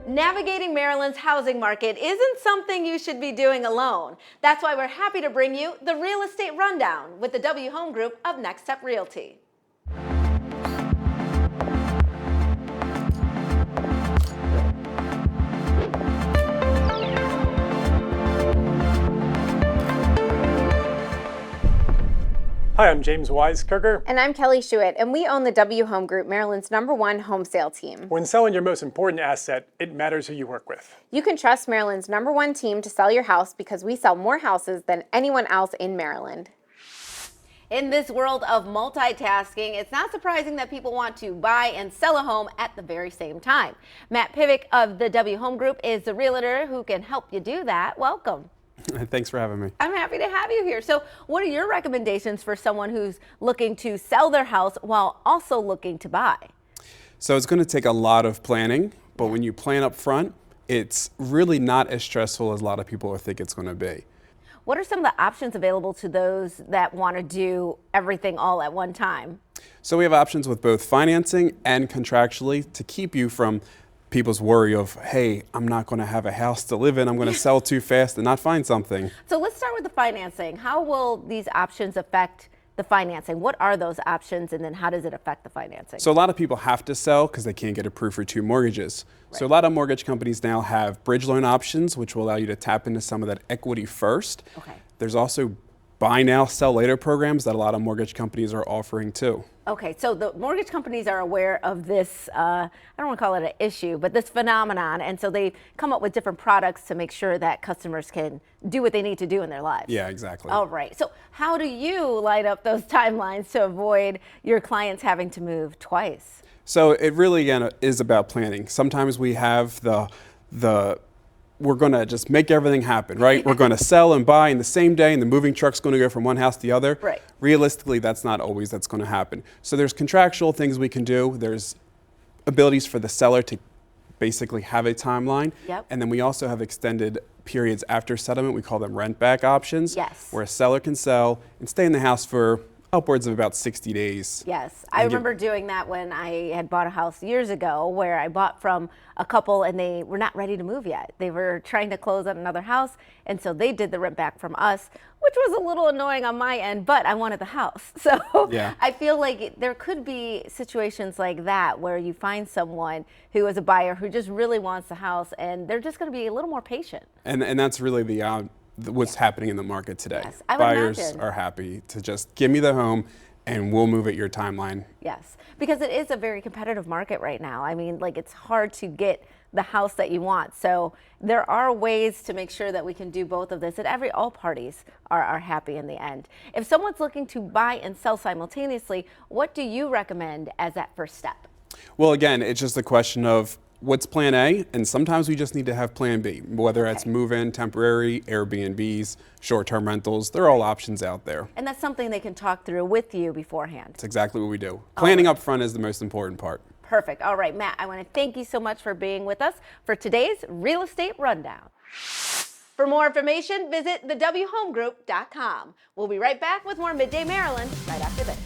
Navigating Maryland's housing market isn't something you should be doing alone. That's why we're happy to bring you the Real Estate Rundown with the W Home Group of Next Step Realty. Hi, I'm James Weiskircher. And I'm Kelly Schuett, and we own the W Home Group, Maryland's #1 home sale team. When selling your most important asset, it matters who you work with. You can trust Maryland's #1 team to sell your house because we sell more houses than anyone else in Maryland. In this world of multitasking, it's not surprising that people want to buy and sell a home at the very same time. Matt Pivec of the W Home Group is the realtor who can help you do that. Welcome. Thanks for having me. I'm happy to have you here. So what are your recommendations for someone who's looking to sell their house while also looking to buy? So it's going to take a lot of planning, but when you plan up front, it's really not as stressful as a lot of people think it's going to be. What are some of the options available to those that want to do everything all at one time? So we have options with both financing and contractually to keep you from people's worry of, hey, I'm not going to have a house to live in. I'm going to sell too fast and not find something. So let's start with the financing. How will these options affect the financing? What are those options, and then how does it affect the financing? So a lot of people have to sell because they can't get approved for 2 mortgages. Right. So a lot of mortgage companies now have bridge loan options, which will allow you to tap into some of that equity first. Okay. There's also buy now, sell later programs that a lot of mortgage companies are offering too. Okay, so the mortgage companies are aware of this, I don't want to call it an issue, but this phenomenon, and so they come up with different products to make sure that customers can do what they need to do in their lives. Yeah, exactly. All right, so how do you light up those timelines to avoid your clients having to move twice? So it really, again, is about planning. Sometimes we have we're going to just make everything happen, right? We're going to sell and buy in the same day, and the moving truck's going to go from one house to the other. Right. Realistically, that's not always that's going to happen. So there's contractual things we can do. There's abilities for the seller to basically have a timeline. Yep. And then we also have extended periods after settlement. We call them rent back options. Yes. Where a seller can sell and stay in the house for upwards of about 60 days. Yes, I remember doing that when I had bought a house years ago, where I bought from a couple and they were not ready to move yet. They were trying to close on another house, and so they did the rent back from us, which was a little annoying on my end, but I wanted the house. So yeah. I feel like there could be situations like that where you find someone who is a buyer who just really wants the house, and they're just going to be a little more patient. And that's really what's happening in the market today. Yes, I would Buyers imagine. are happy to just give me the home and we'll move at your timeline. Yes, because it is a very competitive market right now. I mean, like, it's hard to get the house that you want. So there are ways to make sure that we can do both of this, and all parties are happy in the end. If someone's looking to buy and sell simultaneously, what do you recommend as that first step? Well, again, it's just a question of what's plan A, and sometimes we just need to have plan B, whether it's move-in, temporary, Airbnbs, short-term rentals. They're all options out there. And that's something they can talk through with you beforehand. That's exactly what we do. Planning up front is the most important part. Perfect. All right, Matt, I want to thank you so much for being with us for today's Real Estate Rundown. For more information, visit thewhomegroup.com. We'll be right back with more Midday Maryland right after this.